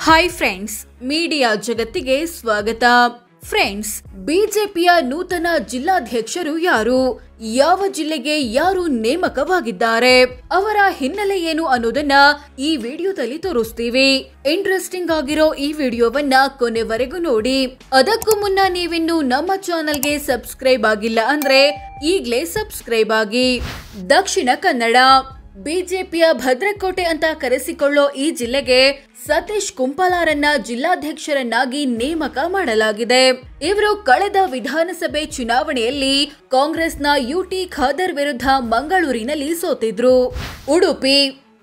Hi friends, media ಜಗತ್ತಿಗೆ ಸ್ವಾಗತ. Friends, ಬಿಜೆಪಿಯ ನೂತನ ಜಿಲ್ಲಾಧ್ಯಕ್ಷರು ಯಾರು, ಯಾವ ಜಿಲ್ಲೆಗೆ ಯಾರು ನೇಮಕವಾಗಿದ್ದಾರೆ, ಅವರ ಹಿನ್ನೆಲೆ ಏನು ಅನ್ನೋದನ್ನ ಈ ವಿಡಿಯೋದಲ್ಲಿ ತೋರಿಸ್ತೀವಿ. ಇಂಟ್ರೆಸ್ಟಿಂಗ್ ಆಗಿರೋ ಈ ವಿಡಿಯೋವನ್ನ ಕೊನೆವರೆಗೂ ನೋಡಿ. ಅದಕ್ಕೂ ಮುನ್ನ ನೀವಿನ್ನು ನಮ್ಮ ಚಾನೆಲ್ಗೆ ಸಬ್ಸ್ಕ್ರೈಬ್ ಆಗಿಲ್ಲ ಅಂದ್ರೆ ಈಗಲೇ ಸಬ್ಸ್ಕ್ರೈಬ್ ಆಗಿ. ದಕ್ಷಿಣ ಕನ್ನಡ ಬಿಜೆಪಿಯ ಭದ್ರಕೋಟೆ ಅಂತ ಕರೆಸಿಕೊಳ್ಳೋ ಈ ಜಿಲ್ಲೆಗೆ ಸತೀಶ್ ಕುಂಪಲಾರನ್ನ ಜಿಲ್ಲಾಧ್ಯಕ್ಷರನ್ನಾಗಿ ನೇಮಕ ಮಾಡಲಾಗಿದೆ. ಇವರು ಕಳೆದ ವಿಧಾನಸಭೆ ಚುನಾವಣೆಯಲ್ಲಿ ಕಾಂಗ್ರೆಸ್ನ ಯುಟಿ ಖಾದರ್ ವಿರುದ್ಧ ಮಂಗಳೂರಿನಲ್ಲಿ ಸೋತಿದ್ರು. ಉಡುಪಿ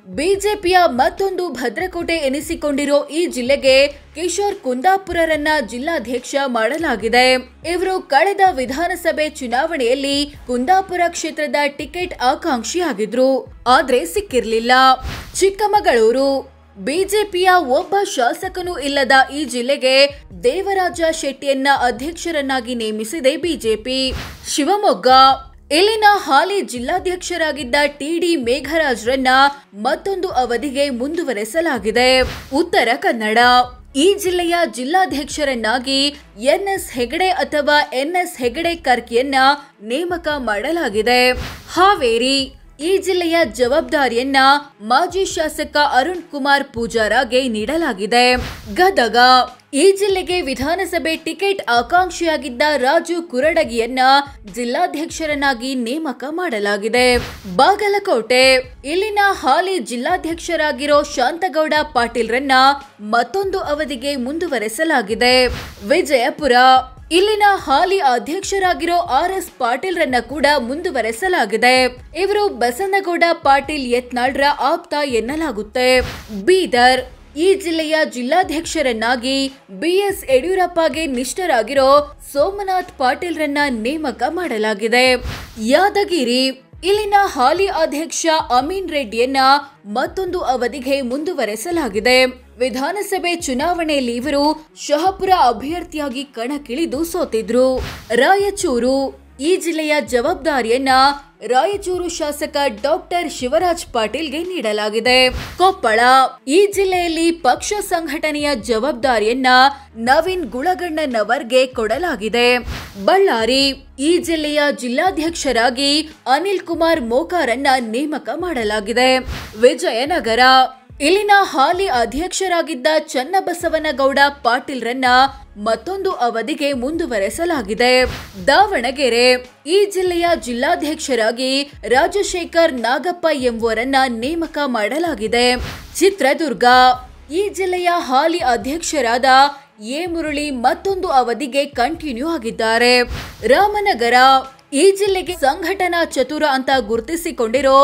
ಬಿಜೆಪಿಯ ಮತ್ತೊಂದು ಭದ್ರಕೋಟೆ ಎನಿಸಿಕೊಂಡಿರೋ ಈ ಜಿಲ್ಲೆಗೆ ಕಿಶೋರ್ ಕುಂದಾಪುರರನ್ನ ಜಿಲ್ಲಾಧ್ಯಕ್ಷ ಮಾಡಲಾಗಿದೆ. ಇವರು ಕಳೆದ ವಿಧಾನಸಭೆ ಚುನಾವಣೆಯಲ್ಲಿ ಕುಂದಾಪುರ ಕ್ಷೇತ್ರದ ಟಿಕೆಟ್ ಆಕಾಂಕ್ಷಿಯಾಗಿದ್ರು, ಆದ್ರೆ ಸಿಕ್ಕಿರ್ಲಿಲ್ಲ. ಚಿಕ್ಕಮಗಳೂರು ಬಿಜೆಪಿಯ ಒಬ್ಬ ಶಾಸಕನೂ ಇಲ್ಲದ ಈ ಜಿಲ್ಲೆಗೆ ದೇವರಾಜ ಶೆಟ್ಟಿಯನ್ನ ಅಧ್ಯಕ್ಷರನ್ನಾಗಿ ನೇಮಿಸಿದೆ ಬಿಜೆಪಿ. ಶಿವಮೊಗ್ಗ ಇಲ್ಲಿನ ಹಾಲಿ ಜಿಲ್ಲಾಧ್ಯಕ್ಷರಾಗಿದ್ದ ಟಿಡಿ ಮೇಘರಾಜ್ರನ್ನ ಮತ್ತೊಂದು ಅವಧಿಗೆ ಮುಂದುವರೆಸಲಾಗಿದೆ. ಉತ್ತರ ಕನ್ನಡ ಈ ಜಿಲ್ಲೆಯ ಜಿಲ್ಲಾಧ್ಯಕ್ಷರನ್ನಾಗಿ ಎನ್ಎಸ್ ಹೆಗಡೆ ಅಥವಾ ಎನ್ಎಸ್ ಹೆಗಡೆ ಕರ್ಕಿಯನ್ನ ನೇಮಕ ಮಾಡಲಾಗಿದೆ. ಹಾವೇರಿ ಈ ಜಿಲ್ಲೆಯ ಜವಾಬ್ದಾರಿಯನ್ನ ಮಾಜಿ ಶಾಸಕ ಅರುಣ್ ಕುಮಾರ್ ಪೂಜಾರಗೆ ನೀಡಲಾಗಿದೆ. ಗದಗ ಈ ಜಿಲ್ಲೆಗೆ ವಿಧಾನಸಭೆ ಟಿಕೆಟ್ ಆಕಾಂಕ್ಷಿಯಾಗಿದ್ದ ರಾಜು ಕುರಡಗಿಯನ್ನ ಜಿಲ್ಲಾಧ್ಯಕ್ಷರನ್ನಾಗಿ ನೇಮಕ ಮಾಡಲಾಗಿದೆ. ಬಾಗಲಕೋಟೆ ಇಲ್ಲಿನ ಹಾಲಿ ಜಿಲ್ಲಾಧ್ಯಕ್ಷರಾಗಿರೋ ಶಾಂತಗೌಡ ಪಾಟೀಲ್ರನ್ನ ಮತ್ತೊಂದು ಅವಧಿಗೆ ಮುಂದುವರೆಸಲಾಗಿದೆ. ವಿಜಯಪುರ ಇಲ್ಲಿನ ಹಾಲಿ ಅಧ್ಯಕ್ಷರಾಗಿರೋ ಆರ್.ಎಸ್. ಪಾಟೀಲ್ರನ್ನ ಕೂಡ ಮುಂದುವರೆಸಲಾಗಿದೆ. ಇವರು ಬಸನಗೌಡ ಪಾಟೀಲ್ ಯತ್ನಾಳ್ರ ಆಪ್ತ ಎನ್ನಲಾಗುತ್ತೆ. ಬೀದರ್ ಈ ಜಿಲ್ಲೆಯ ಜಿಲ್ಲಾಧ್ಯಕ್ಷರನ್ನಾಗಿ ಬಿಎಸ್ ಯಡಿಯೂರಪ್ಪಗೆ ನಿಷ್ಠರಾಗಿರೋ ಸೋಮನಾಥ್ ಪಾಟೀಲ್ರನ್ನ ನೇಮಕ ಮಾಡಲಾಗಿದೆ. ಯಾದಗಿರಿ ಇಲ್ಲಿನ ಹಾಲಿ ಅಧ್ಯಕ್ಷ ಅಮೀನ್ ರೆಡ್ಡಿಯನ್ನ ಮತ್ತೊಂದು ಅವಧಿಗೆ ಮುಂದುವರೆಸಲಾಗಿದೆ. ವಿಧಾನಸಭೆ ಚುನಾವಣೆಯಲ್ಲಿ ಇವರು ಶಹಪುರ ಅಭ್ಯರ್ಥಿಯಾಗಿ ಕಣಕ್ಕಿಳಿದು ಸೋತಿದ್ರು. ರಾಯಚೂರು ಈ ಜಿಲ್ಲೆಯ ಜವಾಬ್ದಾರಿಯನ್ನ ರಾಯಚೂರು ಶಾಸಕ ಡಾಕ್ಟರ್ ಶಿವರಾಜ್ ಪಾಟೀಲ್ಗೆ ನೀಡಲಾಗಿದೆ. ಕೊಪ್ಪಳ ಈ ಜಿಲ್ಲೆಯಲ್ಲಿ ಪಕ್ಷ ಸಂಘಟನೆಯ ಜವಾಬ್ದಾರಿಯನ್ನ ನವೀನ್ ಗುಳಗಣ್ಣನವರ್ಗೆ ಕೊಡಲಾಗಿದೆ. ಬಳ್ಳಾರಿ ಈ ಜಿಲ್ಲೆಯ ಜಿಲ್ಲಾಧ್ಯಕ್ಷರಾಗಿ ಅನಿಲ್ ಕುಮಾರ್ ಮೋಕಾರನ್ನ ನೇಮಕ ಮಾಡಲಾಗಿದೆ. ವಿಜಯನಗರ ಇಲ್ಲಿನ ಹಾಲಿ ಅಧ್ಯಕ್ಷರಾಗಿದ್ದ ಚನ್ನಬಸವನಗೌಡ ಪಾಟೀಲ್ರನ್ನ ಮತ್ತೊಂದು ಅವಧಿಗೆ ಮುಂದುವರೆಸಲಾಗಿದೆ. ದಾವಣಗೆರೆ ಈ ಜಿಲ್ಲೆಯ ಜಿಲ್ಲಾಧ್ಯಕ್ಷರಾಗಿ ರಾಜಶೇಖರ್ ನಾಗಪ್ಪ ಎಂಬುವರನ್ನ ನೇಮಕ ಮಾಡಲಾಗಿದೆ. ಚಿತ್ರದುರ್ಗ ಈ ಜಿಲ್ಲೆಯ ಹಾಲಿ ಅಧ್ಯಕ್ಷರಾದ ಎ ಮುರಳಿ ಮತ್ತೊಂದು ಅವಧಿಗೆ ಕಂಟಿನ್ಯೂ ಆಗಿದ್ದಾರೆ. ರಾಮನಗರ ಈ ಜಿಲ್ಲೆಗೆ ಸಂಘಟನಾ ಚತುರ ಅಂತ ಗುರುತಿಸಿಕೊಂಡಿರೋ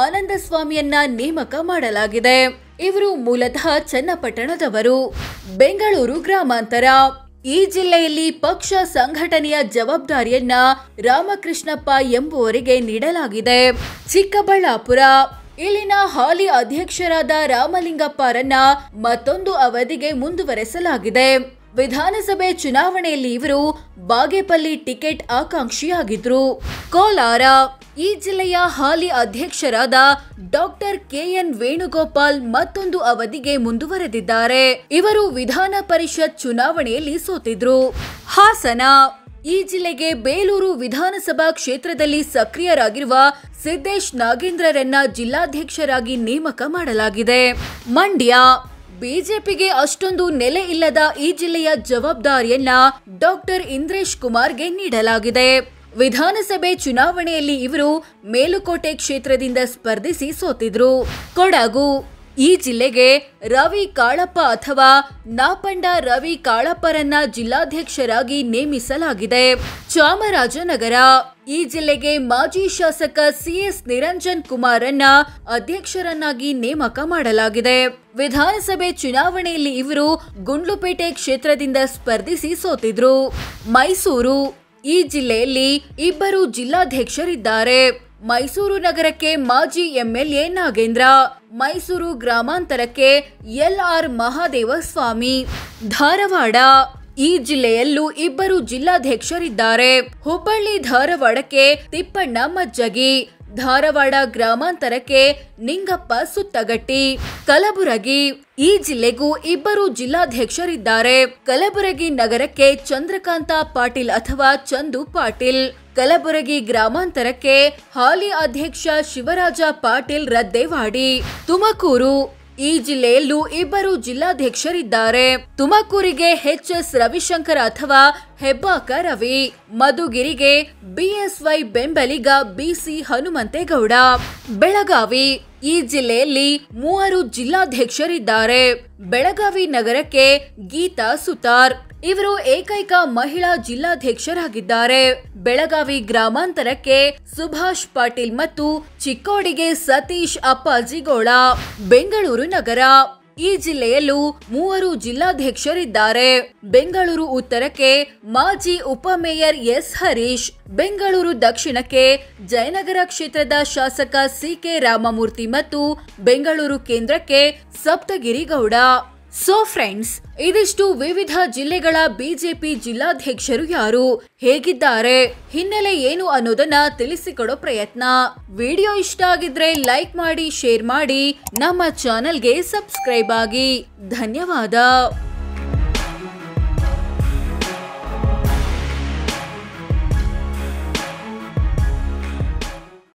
ಆನಂದ ಸ್ವಾಮಿಯನ್ನ ನೇಮಕ ಮಾಡಲಾಗಿದೆ. ಇವರು ಮೂಲತಃ ಚನ್ನಪಟ್ಟಣದವರು. ಬೆಂಗಳೂರು ಗ್ರಾಮಾಂತರ ಈ ಜಿಲ್ಲೆಯಲ್ಲಿ ಪಕ್ಷ ಸಂಘಟನೆಯ ಜವಾಬ್ದಾರಿಯನ್ನ ರಾಮಕೃಷ್ಣಪ್ಪ ಎಂಬುವರಿಗೆ ನೀಡಲಾಗಿದೆ. ಚಿಕ್ಕಬಳ್ಳಾಪುರ ಇಲ್ಲಿನ ಹಾಲಿ ಅಧ್ಯಕ್ಷರಾದ ರಾಮಲಿಂಗಪ್ಪರನ್ನ ಮತ್ತೊಂದು ಅವಧಿಗೆ ಮುಂದುವರೆಸಲಾಗಿದೆ. ವಿಧಾನಸಭೆ ಚುನಾವಣೆಯಲ್ಲಿ ಇವರು ಬಾಗೇಪಲ್ಲಿ ಟಿಕೆಟ್ ಆಕಾಂಕ್ಷಿಯಾಗಿದ್ರು. ಕೋಲಾರ ಈ ಜಿಲ್ಲೆಯ ಹಾಲಿ ಅಧ್ಯಕ್ಷರಾದ ಡಾಕ್ಟರ್ ಕೆಎನ್ ವೇಣುಗೋಪಾಲ್ ಮತ್ತೊಂದು ಅವಧಿಗೆ ಮುಂದುವರೆದಿದ್ದಾರೆ. ಇವರು ವಿಧಾನ ಪರಿಷತ್ ಚುನಾವಣೆಯಲ್ಲಿ ಸೋತಿದ್ರು. ಹಾಸನ ಈ ಜಿಲ್ಲೆಗೆ ಬೇಲೂರು ವಿಧಾನಸಭಾ ಕ್ಷೇತ್ರದಲ್ಲಿ ಸಕ್ರಿಯರಾಗಿರುವ ಸಿದ್ದೇಶ್ ನಾಗೇಂದ್ರರನ್ನ ಜಿಲ್ಲಾಧ್ಯಕ್ಷರಾಗಿ ನೇಮಕ ಮಾಡಲಾಗಿದೆ. ಮಂಡ್ಯ ಬಿಜೆಪಿಗೆ ಅಷ್ಟೊಂದು ನೆಲೆ ಇಲ್ಲದ ಈ ಜಿಲ್ಲೆಯ ಜವಾಬ್ದಾರಿಯನ್ನ ಡಾಕ್ಟರ್ ಇಂದ್ರೇಶ್ ಕುಮಾರ್ಗೆ ನೀಡಲಾಗಿದೆ. ವಿಧಾನಸಭೆ ಚುನಾವಣೆಯಲ್ಲಿ ಇವರು ಮೇಲುಕೋಟೆ ಕ್ಷೇತ್ರದಿಂದ ಸ್ಪರ್ಧಿಸಿ ಸೋತಿದ್ರು. ಕೊಡಗು ಈ ಜಿಲ್ಲೆಗೆ ರವಿ ಕಾಳಪ್ಪ ಅಥವಾ ನಾಪಂಡ ರವಿ ಕಾಳಪ್ಪರನ್ನ ಜಿಲ್ಲಾಧ್ಯಕ್ಷರಾಗಿ ನೇಮಿಸಲಾಗಿದೆ. ಚಾಮರಾಜನಗರ ಈ ಜಿಲ್ಲೆಗೆ ಮಾಜಿ ಶಾಸಕ ಸಿಎಸ್ ನಿರಂಜನ್ ಕುಮಾರನ್ನ ಅಧ್ಯಕ್ಷರನ್ನಾಗಿ ನೇಮಕ ಮಾಡಲಾಗಿದೆ. ವಿಧಾನಸಭೆ ಚುನಾವಣೆಯಲ್ಲಿ ಇವರು ಗುಂಡ್ಲುಪೇಟೆ ಕ್ಷೇತ್ರದಿಂದ ಸ್ಪರ್ಧಿಸಿ ಸೋತಿದ್ರು. ಮೈಸೂರು ಈ ಜಿಲ್ಲೆಯಲ್ಲಿ ಇಬ್ಬರು ಜಿಲ್ಲಾಧ್ಯಕ್ಷರಿದ್ದಾರೆ. ಮೈಸೂರು ನಗರಕ್ಕೆ ಮಾಜಿ ಎಂಎಲ್ಎ ನಾಗೇಂದ್ರ, ಮೈಸೂರು ಗ್ರಾಮಾಂತರಕ್ಕೆ ಎಲ್ಆರ್ ಮಹಾದೇವ ಸ್ವಾಮಿ. ಧಾರವಾಡ ಈ ಜಿಲ್ಲೆಯಲ್ಲೂ ಇಬ್ಬರು ಜಿಲ್ಲಾಧ್ಯಕ್ಷರಿದ್ದಾರೆ. ಹುಬ್ಬಳ್ಳಿ ಧಾರವಾಡಕ್ಕೆ ತಿಪ್ಪಣ್ಣ ಮಜ್ಜಗಿ, ಧಾರವಾಡ ಗ್ರಾಮಾಂತರಕ್ಕೆ ನಿಂಗಪ್ಪ ಸುತ್ತಗಟ್ಟಿ. ಕಲಬುರಗಿ ಈ ಜಿಲ್ಲೆಗೂ ಇಬ್ಬರು ಜಿಲ್ಲಾಧ್ಯಕ್ಷರಿದ್ದಾರೆ. ಕಲಬುರಗಿ ನಗರಕ್ಕೆ ಚಂದ್ರಕಾಂತ ಪಾಟೀಲ್ ಅಥವಾ ಚಂದು ಪಾಟೀಲ್. ಕಲಬುರಗಿ ಗ್ರಾಮಾಂತರಕ್ಕೆ ಹಾಲಿ ಅಧ್ಯಕ್ಷ ಶಿವರಾಜ ಪಾಟೀಲ್ ರದ್ದೇವಾಡಿ. ತುಮಕೂರು ಈ ಜಿಲ್ಲೆಯಲ್ಲೂ ಇಬ್ಬರು ಜಿಲ್ಲಾಧ್ಯಕ್ಷರಿದ್ದಾರೆ. ತುಮಕೂರಿಗೆ ಎಚ್.ಎಸ್. ರವಿಶಂಕರ್ ಅಥವಾ ಹೆಬ್ಬಾಕ ರವಿ. ಮಧುಗಿರಿಗೆ ಬಿಎಸ್ವೈ ಬೆಂಬಲಿಗ ಬಿಸಿ ಹನುಮಂತೇಗೌಡ. ಬೆಳಗಾವಿ ಈ ಜಿಲ್ಲೆಯಲ್ಲಿ ಮೂವರು ಜಿಲ್ಲಾಧ್ಯಕ್ಷರಿದ್ದಾರೆ. ಬೆಳಗಾವಿ ನಗರಕ್ಕೆ ಗೀತಾ ಸುತಾರ್, ಇವರು ಏಕೈಕ ಮಹಿಳಾ ಜಿಲ್ಲಾಧ್ಯಕ್ಷರಾಗಿದ್ದಾರೆ. ಬೆಳಗಾವಿ ಗ್ರಾಮಾಂತರಕ್ಕೆ ಸುಭಾಷ್ ಪಾಟೀಲ್ ಮತ್ತು ಚಿಕ್ಕೋಡಿಗೆ ಸತೀಶ್ ಅಪ್ಪಾಜಿಗೋಳ. ಬೆಂಗಳೂರು ನಗರ ಈ ಜಿಲ್ಲೆಯಲ್ಲೂ ಮೂವರು ಜಿಲ್ಲಾಧ್ಯಕ್ಷರಿದ್ದಾರೆ. ಬೆಂಗಳೂರು ಉತ್ತರಕ್ಕೆ ಮಾಜಿ ಉಪಮೇಯರ್ ಎಸ್ ಹರೀಶ್. ಬೆಂಗಳೂರು ದಕ್ಷಿಣಕ್ಕೆ ಜಯನಗರ ಕ್ಷೇತ್ರದ ಶಾಸಕ ಸಿ.ಕೆ. ರಾಮಮೂರ್ತಿ ಮತ್ತು ಬೆಂಗಳೂರು ಕೇಂದ್ರಕ್ಕೆ ಸಪ್ತಗಿರಿ ಗೌಡ. ಸೊ ಫ್ರೆಂಡ್ಸ್, ಇದಿಷ್ಟು ವಿವಿಧ ಜಿಲ್ಲೆಗಳ ಬಿಜೆಪಿ ಜಿಲ್ಲಾಧ್ಯಕ್ಷರು ಯಾರು, ಹೇಗಿದ್ದಾರೆ, ಹಿನ್ನೆಲೆ ಏನು ಅನ್ನೋದನ್ನ ತಿಳಿಸಿಕೊಡೋ ಪ್ರಯತ್ನ. ವಿಡಿಯೋ ಇಷ್ಟ ಆಗಿದ್ರೆ ಲೈಕ್ ಮಾಡಿ, ಶೇರ್ ಮಾಡಿ, ನಮ್ಮ ಚಾನೆಲ್ಗೆ ಸಬ್ಸ್ಕ್ರೈಬ್ ಆಗಿ. ಧನ್ಯವಾದ.